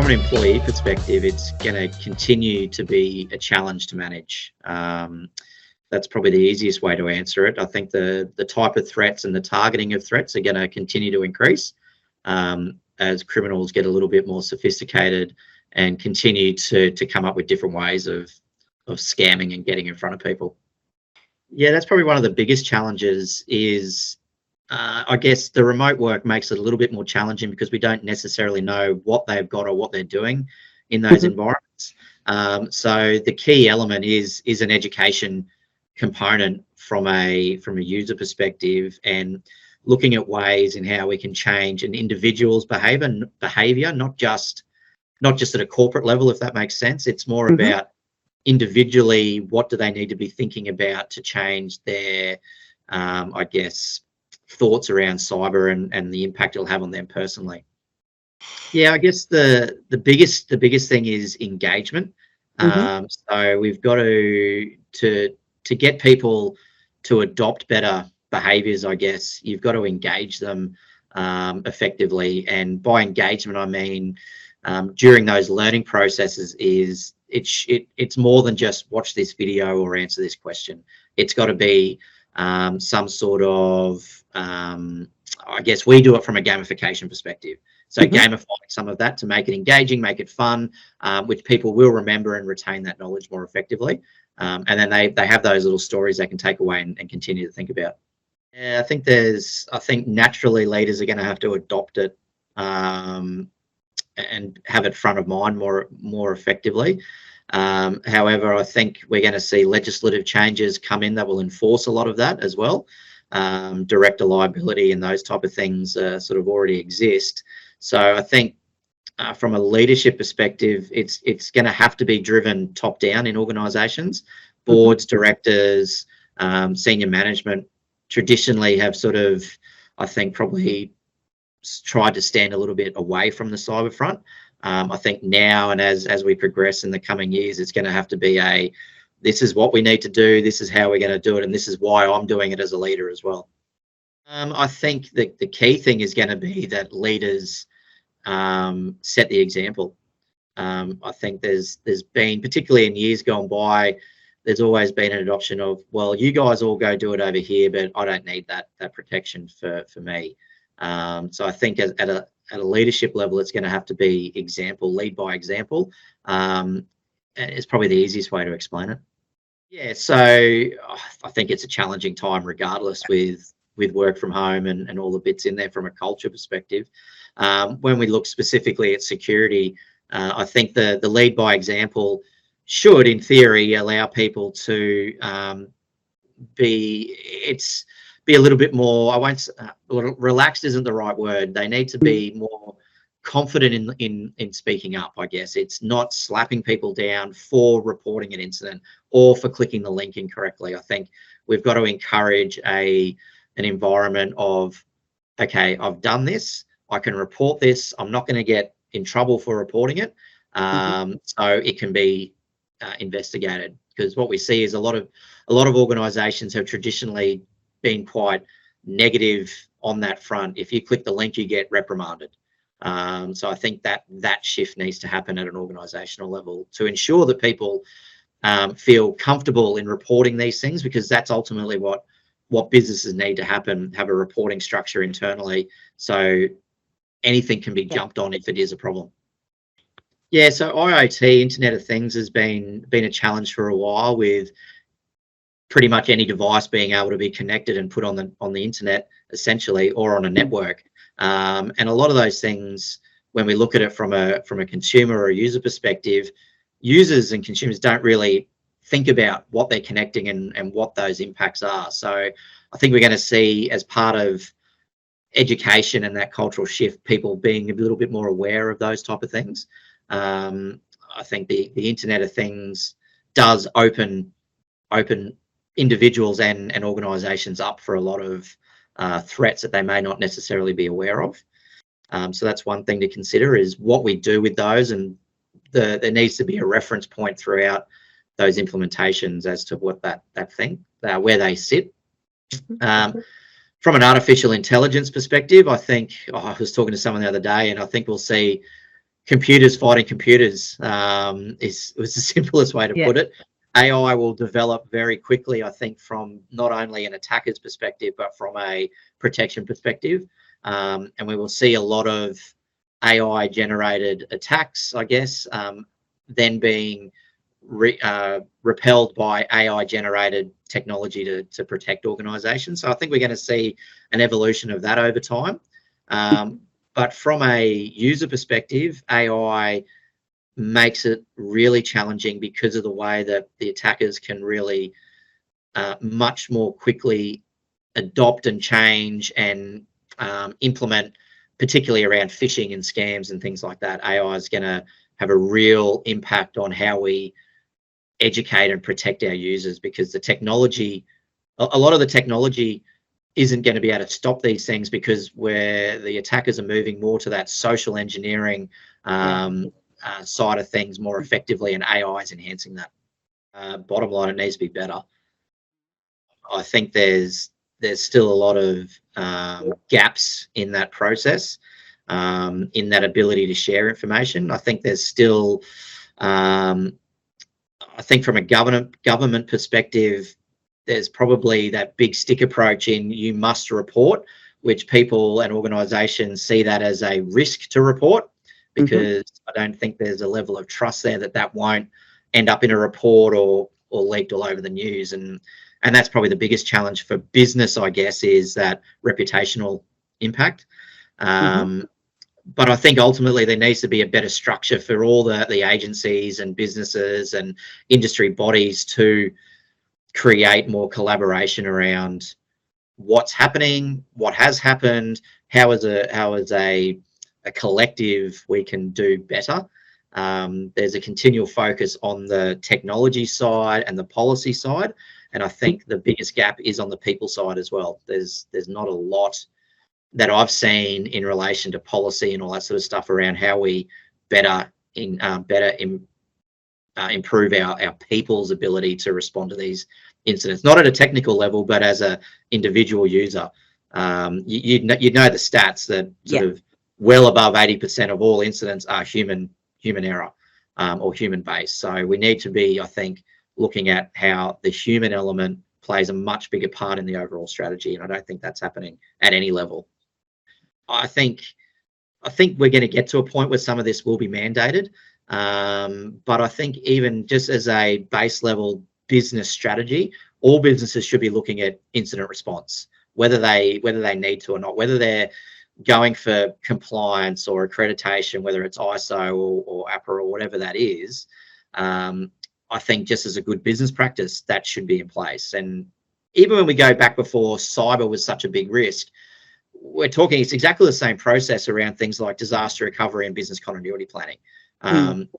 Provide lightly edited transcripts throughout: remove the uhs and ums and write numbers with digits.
an employee perspective, it's going to continue to be a challenge to manage. That's probably the easiest way to answer it. I think the type of threats and the targeting of threats are going to continue to increase as criminals get a little bit more sophisticated and continue to come up with different ways of scamming and getting in front of people. Yeah, that's probably one of the biggest challenges is, I guess the remote work makes it a little bit more challenging because we don't necessarily know what they've got or what they're doing in those environments. So the key element is an education component from a user perspective, and looking at ways in how we can change an individual's behavior, not just at a corporate level, if that makes sense. It's more about individually, what do they need to be thinking about to change their, I guess, thoughts around cyber and the impact it'll have on them personally. Yeah, I guess the biggest thing is engagement. So we've got to get people to adopt better behaviors, I guess. You've got to engage them effectively, and by engagement I mean during those learning processes it's more than just watch this video or answer this question. It's got to be some sort of I guess we do it from a gamification perspective. So gamifying some of that to make it engaging, make it fun, which people will remember and retain that knowledge more effectively. And then they have those little stories they can take away and continue to think about. Yeah, I think naturally leaders are going to have to adopt it and have it front of mind more effectively. However, I think we're going to see legislative changes come in that will enforce a lot of that as well. Director liability and those type of things sort of already exist. So I think from a leadership perspective, it's going to have to be driven top down in organisations. Boards, directors, senior management traditionally have sort of, I think, probably tried to stand a little bit away from the cyber front. I think now and as we progress in the coming years, it's going to have to be this is what we need to do, this is how we're going to do it, and this is why I'm doing it as a leader as well. I think the key thing is going to be that leaders set the example. I think there's been, particularly in years gone by, there's always been an adoption of, well, you guys all go do it over here, but I don't need that protection for me. So I think at a leadership level, it's going to have to be lead by example. It's probably the easiest way to explain it. Yeah, so I think it's a challenging time regardless with work from home and all the bits in there from a culture perspective. When we look specifically at security, I think the lead by example should, in theory, allow people to be a little bit more, relaxed isn't the right word. They need to be more confident in speaking up, I guess. It's not slapping people down for reporting an incident or for clicking the link incorrectly. I think we've got to encourage an environment of, okay, I've done this, I can report this, I'm not going to get in trouble for reporting it, so it can be investigated. Because what we see is a lot of organisations have traditionally been quite negative on that front. If you click the link, you get reprimanded. So I think that shift needs to happen at an organisational level to ensure that people feel comfortable in reporting these things, because that's ultimately what businesses need to happen, have a reporting structure internally so anything can be jumped on if it is a problem. Yeah, so IoT, Internet of Things, has been a challenge for a while, with pretty much any device being able to be connected and put on the internet, essentially, or on a network. And a lot of those things, when we look at it from a consumer or a user perspective, users and consumers don't really think about what they're connecting and what those impacts are. So I think we're going to see, as part of education and that cultural shift, people being a little bit more aware of those type of things. I think the Internet of Things does open individuals and organisations up for a lot of threats that they may not necessarily be aware of. So that's one thing to consider, is what we do with those, and there needs to be a reference point throughout those implementations as to what that thing, where they sit. From an artificial intelligence perspective, I think I was talking to someone the other day, and I think we'll see computers fighting computers was the simplest way to put it. AI will develop very quickly, I think, from not only an attacker's perspective, but from a protection perspective. And we will see a lot of AI generated attacks, I guess, then being repelled by AI generated technology to protect organizations. So I think we're going to see an evolution of that over time. But from a user perspective, AI makes it really challenging because of the way that the attackers can really much more quickly adopt and change and implement, particularly around phishing and scams and things like that. AI is going to have a real impact on how we educate and protect our users, because the technology, a lot of the technology isn't going to be able to stop these things, because where the attackers are moving more to that social engineering side of things more effectively, and AI is enhancing that. Bottom line, it needs to be better. I think there's still a lot of gaps in that process, in that ability to share information. I think there's still, I think from a government perspective, there's probably that big stick approach in you must report, which people and organisations see that as a risk to report, because I don't think there's a level of trust there that won't end up in a report or leaked all over the news. And that's probably the biggest challenge for business, I guess, is that reputational impact. But I think ultimately there needs to be a better structure for all the agencies and businesses and industry bodies to create more collaboration around what's happening, what has happened, how as a collective we can do better. There's a continual focus on the technology side and the policy side, and I think the biggest gap is on the people side as well. There's not a lot that I've seen in relation to policy and all that sort of stuff around how we improve our people's ability to respond to these incidents, not at a technical level, but as a individual user. You'd know the stats that sort of well above 80% of all incidents are human error or human based. So we need to be, I think, looking at how the human element plays a much bigger part in the overall strategy, and I don't think that's happening at any level. I think we're going to get to a point where some of this will be mandated, but I think even just as a base level business strategy, all businesses should be looking at incident response, whether they need to or not, whether they're going for compliance or accreditation, whether it's ISO or APRA or whatever that is. I think just as a good business practice, that should be in place. And even when we go back before cyber was such a big risk, we're talking, it's exactly the same process around things like disaster recovery and business continuity planning.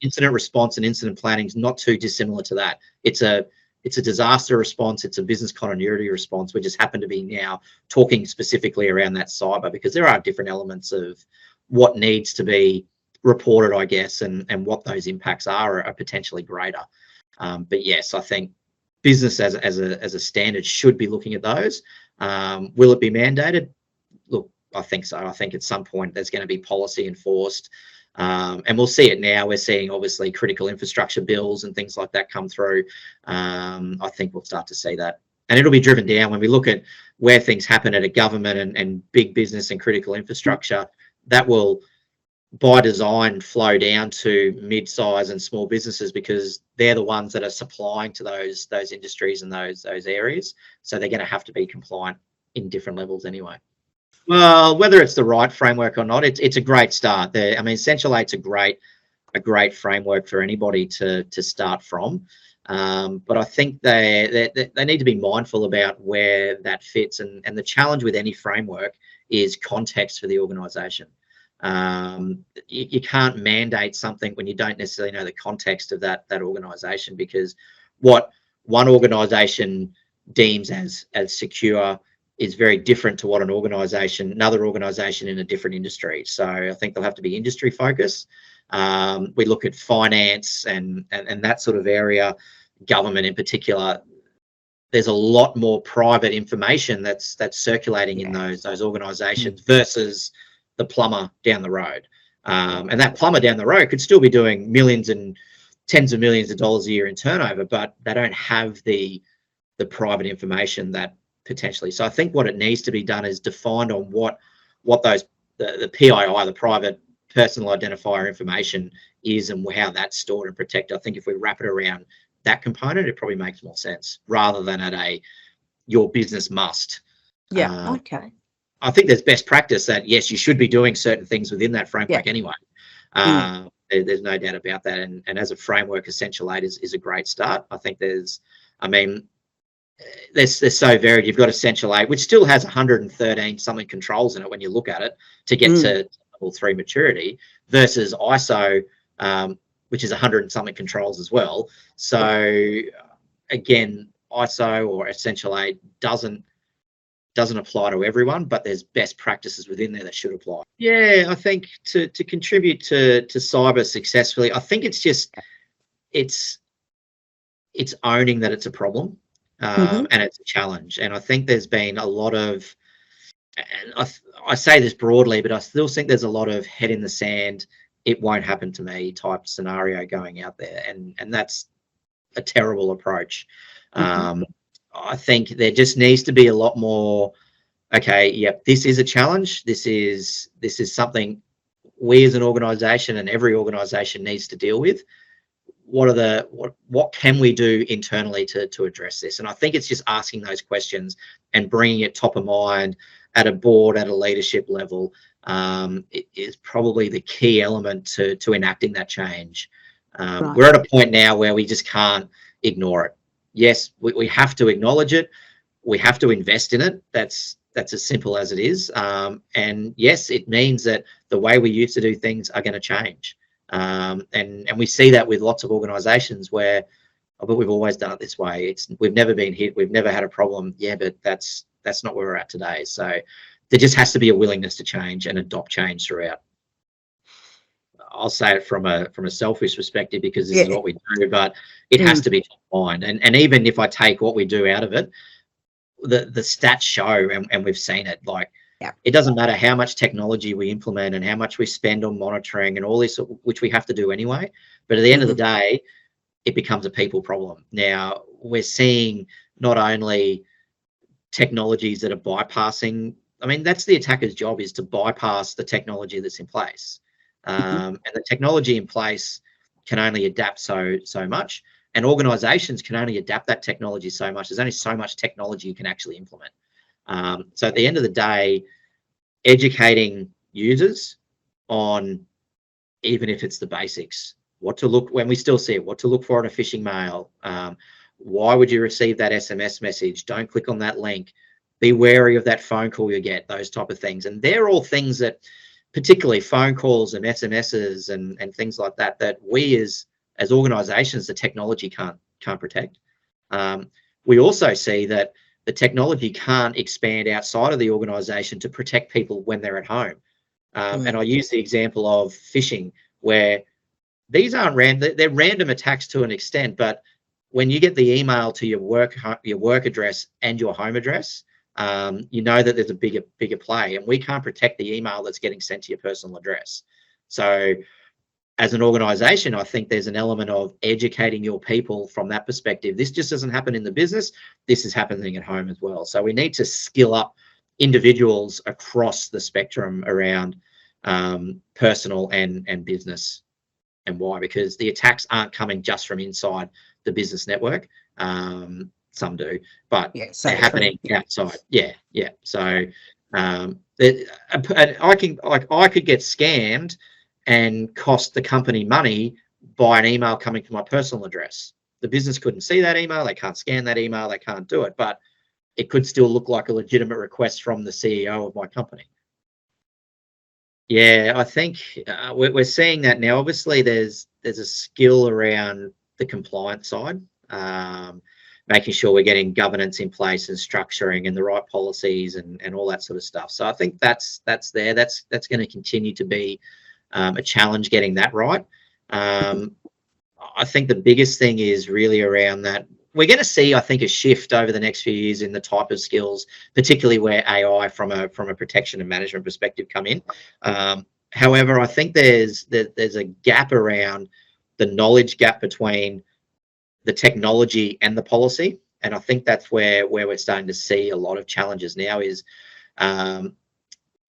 Incident response and incident planning is not too dissimilar to that. It's a disaster response, it's a business continuity response. We just happen to be now talking specifically around that cyber, because there are different elements of what needs to be reported, I guess, and what those impacts are potentially greater. But yes, I think business as a standard should be looking at those. Will it be mandated? Look, I think so. I think at some point there's going to be policy enforced, and we'll see it now. We're seeing obviously critical infrastructure bills and things like that come through. I think we'll start to see that, and it'll be driven down when we look at where things happen at a government and big business and critical infrastructure. That will, by design, flow down to mid-size and small businesses, because they're the ones that are supplying to those industries and those areas. So they're going to have to be compliant in different levels anyway. Well, whether it's the right framework or not, it's a great start. I mean, Essential 8's a great framework for anybody to start from. But I think they need to be mindful about where that fits. And the challenge with any framework is context for the organisation. You can't mandate something when you don't necessarily know the context of that organisation, because what one organisation deems as secure is very different to what another organisation in a different industry. So I think they'll have to be industry focused. We look at finance and that sort of area, government in particular. There's a lot more private information that's circulating in those organisations versus the plumber down the road. And that plumber down the road could still be doing millions and tens of millions of dollars a year in turnover, but they don't have the private information that potentially. So I think what it needs to be done is defined on what those the PII, the private personal identifier information is, and how that's stored and protected. I think if we wrap it around that component, it probably makes more sense rather than at your business must. Yeah. Okay. I think there's best practice that, yes, you should be doing certain things within that framework anyway. There's no doubt about that. And as a framework, Essential 8 is a great start. I think they're so varied. You've got Essential 8, which still has 113 something controls in it when you look at it to get to level 3 maturity, versus ISO, which is 100 and something controls as well. So again, ISO or Essential 8 doesn't apply to everyone, but there's best practices within there that should apply. Yeah, I think to contribute to cyber successfully, I think it's just it's owning that it's a problem. And it's a challenge. And I think there's been a lot of, and I say this broadly, but I still think there's a lot of head in the sand, it won't happen to me type scenario going out there. And that's a terrible approach. I think there just needs to be a lot more, okay, yep, this is a challenge. This is something we as an organization and every organization needs to deal with. What can we do internally to address this? And I think it's just asking those questions and bringing it top of mind at a board, at a leadership level, it is probably the key element to enacting that change. Right. We're at a point now where we just can't ignore it. Yes, we have to acknowledge it. We have to invest in it. That's as simple as it is. And yes, it means that the way we used to do things are going to change. And we see that with lots of organizations where, but we've always done it this way. We've never been hit. We've never had a problem. Yeah, but that's not where we're at today. So there just has to be a willingness to change and adopt change throughout. I'll say it from a selfish perspective because this is what we do, but it has to be top mind. And even if I take what we do out of it, the stats show, and we've seen it, like, it doesn't matter how much technology we implement and how much we spend on monitoring and all this, which we have to do anyway. But at the end of the day, it becomes a people problem. Now, we're seeing not only technologies that are bypassing, that's the attacker's job, is to bypass the technology that's in place. And the technology in place can only adapt so much. And organizations can only adapt that technology so much. There's only so much technology you can actually implement. So at the end of the day, educating users on, even if it's the basics, what to look, when we still see it, what to look for in a phishing mail, why would you receive that SMS message, don't click on that link, be wary of that phone call you get, those type of things. And they're all things that, particularly phone calls and SMSs and things like that, that we as organizations, the technology can't protect. We also see that the technology can't expand outside of the organization to protect people when they're at home. And I use the example of phishing, where these aren't random, they're random attacks to an extent, but when you get the email to your work address and your home address, you know that there's a bigger play, and we can't protect the email that's getting sent to your personal address. So as an organization, I think there's an element of educating your people from that perspective. This just doesn't happen in the business. This is happening at home as well. So we need to skill up individuals across the spectrum around personal and business. And why? Because the attacks aren't coming just from inside the business network. Some do, but they're happening outside. Yeah. So I could get scammed and cost the company money by an email coming to my personal address. The business couldn't see that email, they can't scan that email, they can't do it, but it could still look like a legitimate request from the CEO of my company. Yeah, I think we're seeing that now. Obviously, there's a skill around the compliance side, making sure we're getting governance in place and structuring and the right policies and all that sort of stuff. So I think that's there. That's going to continue to be a challenge getting that right. I think the biggest thing is really around that. We're going to see, I think, a shift over the next few years in the type of skills, particularly where AI from a protection and management perspective come in. However, I think there's a gap around the knowledge gap between the technology and the policy, and I think that's where we're starting to see a lot of challenges now. Is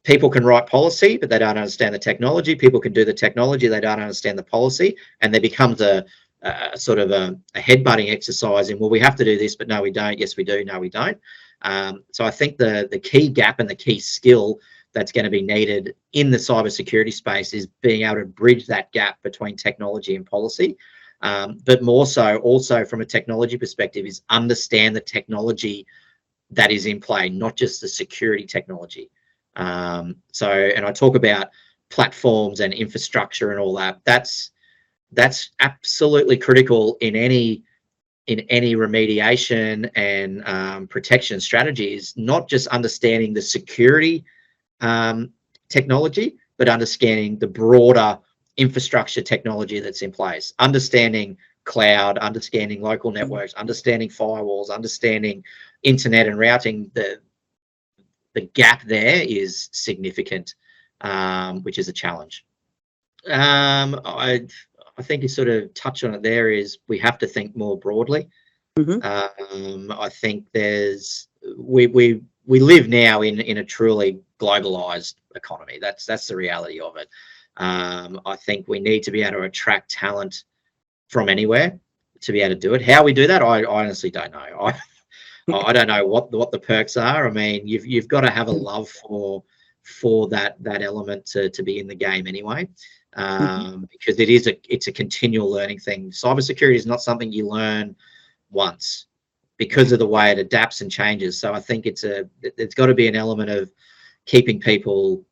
people can write policy, but they don't understand the technology. People can do the technology, they don't understand the policy, and there becomes a sort of a headbutting exercise in, well, we have to do this, but no, we don't. Yes, we do. No, we don't. So I think the key gap and the key skill that's going to be needed in the cybersecurity space is being able to bridge that gap between technology and policy. But more so, also from a technology perspective, is understand the technology that is in play, not just the security technology. And I talk about platforms and infrastructure and all that. That's absolutely critical in any remediation and protection strategies. Not just understanding the security technology, but understanding the broader infrastructure technology that's in place, understanding cloud, understanding local networks, understanding firewalls, understanding internet and routing. The gap there is significant, which is a challenge. I think you sort of touched on it there, is we have to think more broadly. I think we live now in a truly globalized economy. That's the reality of it. I think we need to be able to attract talent from anywhere to be able to do it. How we do that, I honestly don't know. I don't know what the perks are. I mean, you've got to have a love for that element to be in the game anyway, because it's a continual learning thing. Cybersecurity is not something you learn once, because of the way it adapts and changes. So I think it's got to be an element of keeping people.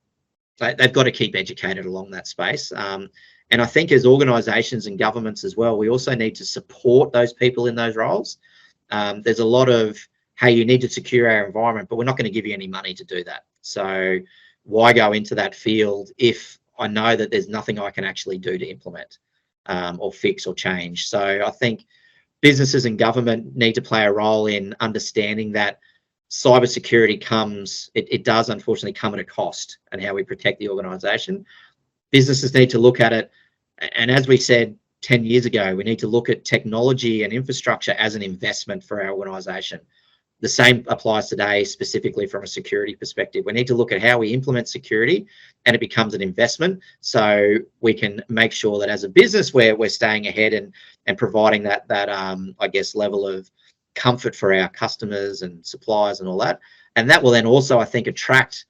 They've got to keep educated along that space. And I think as organisations and governments as well, we also need to support those people in those roles. There's a lot of, hey, you need to secure our environment, but we're not going to give you any money to do that. So why go into that field if I know that there's nothing I can actually do to implement or fix or change? So I think businesses and government need to play a role in understanding that cybersecurity it does unfortunately come at a cost, and how we protect the organisation. Businesses need to look at it, and as we said 10 years ago, we need to look at technology and infrastructure as an investment for our organisation. The same applies today, specifically from a security perspective. We need to look at how we implement security, and it becomes an investment, so we can make sure that as a business we're staying ahead and providing that I guess level of comfort for our customers and suppliers and all that. And that will then also, I think, attract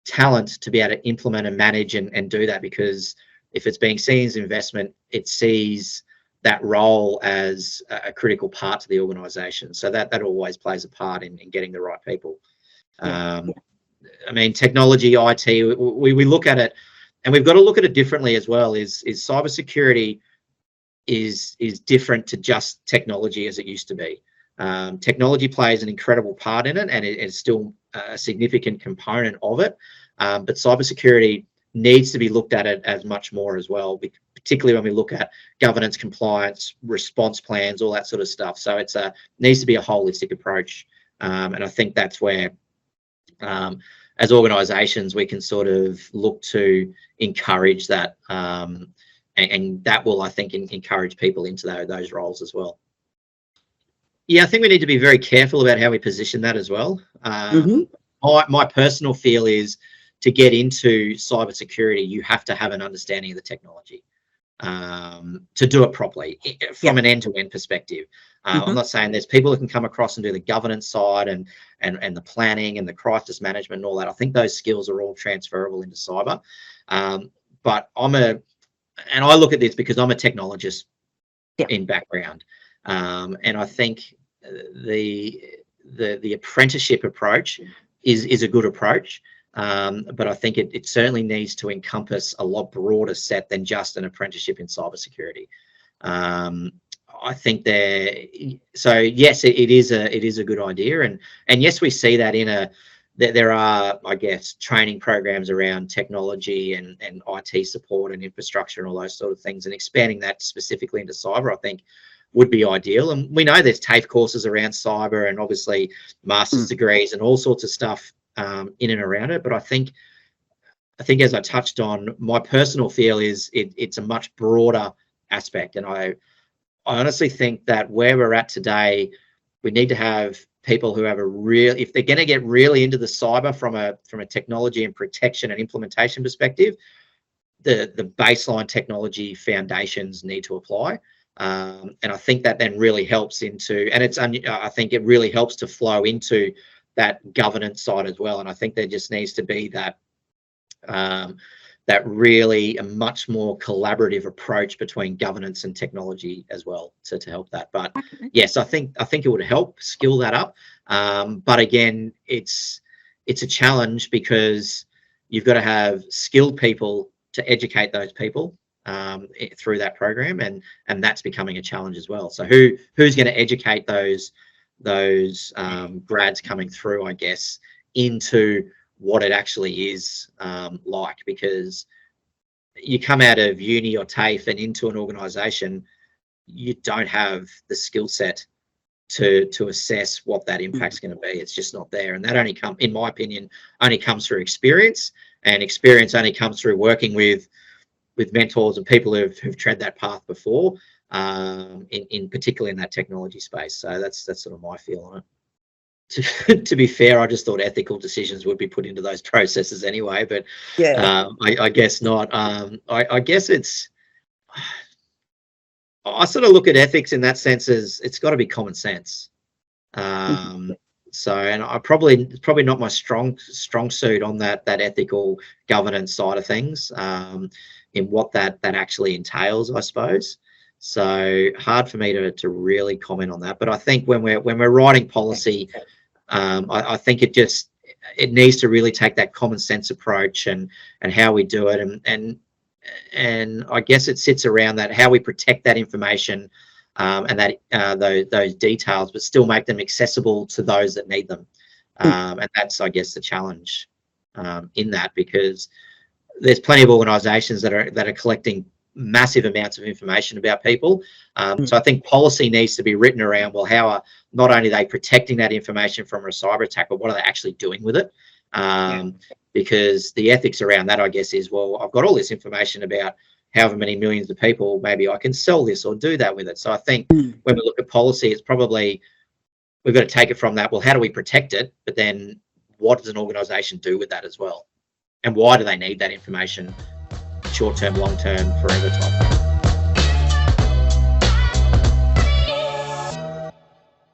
talent to be able to implement and manage and do that, because if it's being seen as investment, it sees that role as a critical part to the organisation. So that always plays a part in getting the right people. I mean, technology, IT, we look at it, and we've got to look at it differently as well. Is cybersecurity is different to just technology as it used to be. Technology plays an incredible part in it, and it's still a significant component of it. But cybersecurity needs to be looked at it as much more as well, particularly when we look at governance, compliance, response plans, all that sort of stuff. So it needs to be a holistic approach, and I think that's where, as organisations, we can sort of look to encourage that, and that will, I think, encourage people into those roles as well. Yeah, I think we need to be very careful about how we position that as well. My personal feel is, to get into cybersecurity, you have to have an understanding of the technology to do it properly from an end-to-end perspective. I'm not saying there's people who can come across and do the governance side and the planning and the crisis management and all that. I think those skills are all transferable into cyber. But I look at this because I'm a technologist in background, and I think the apprenticeship approach is a good approach. But I think it certainly needs to encompass a lot broader set than just an apprenticeship in cybersecurity. I think yes, it is a good idea, and yes, we see that there are, I guess, training programs around technology and IT support and infrastructure and all those sort of things, and expanding that specifically into cyber, I think, would be ideal. And we know there's TAFE courses around cyber, and obviously master's degrees and all sorts of stuff in and around it. But I think I think, as I touched on, my personal feel is it's a much broader aspect, and I honestly think that where we're at today, we need to have people who have a real, if they're going to get really into the cyber from a technology and protection and implementation perspective, the baseline technology foundations need to apply. And I think that then really helps into, and I think it really helps to flow into that governance side as well. And I think there just needs to be that that really a much more collaborative approach between governance and technology as well to help that. But yes, I think it would help skill that up. But again, it's a challenge because you've got to have skilled people to educate those people through that program, and that's becoming a challenge as well. So who's going to educate those grads coming through, I guess, into what it actually is like, because you come out of uni or TAFE and into an organisation, you don't have the skill set to assess what that impact's going to be. It's just not there, and that only in my opinion, only comes through experience, and experience only comes through working with mentors and people who've tread that path before, in particularly in that technology space. So that's sort of my feel on it. To be fair, I just thought ethical decisions would be put into those processes anyway, but yeah, I guess not. I guess I sort of look at ethics in that sense as it's got to be common sense. So, and it's probably not my strong suit on that ethical governance side of things, in what that actually entails, I suppose. So hard for me to really comment on that. But I think when we're writing policy, I think it needs to really take that common sense approach and how we do it, and I guess it sits around that, how we protect that information, and that those details, but still make them accessible to those that need them. And that's, I guess, the challenge in that, because there's plenty of organisations that are collecting massive amounts of information about people. So I think policy needs to be written around, well, how are not only they protecting that information from a cyber attack, but what are they actually doing with it? Because the ethics around that, I guess, is, well, I've got all this information about however many millions of people, maybe I can sell this or do that with it. So I think when we look at policy, it's probably, we've got to take it from that, well, how do we protect it? But then what does an organisation do with that as well? And why do they need that information? Short-term, long-term, forever type thing.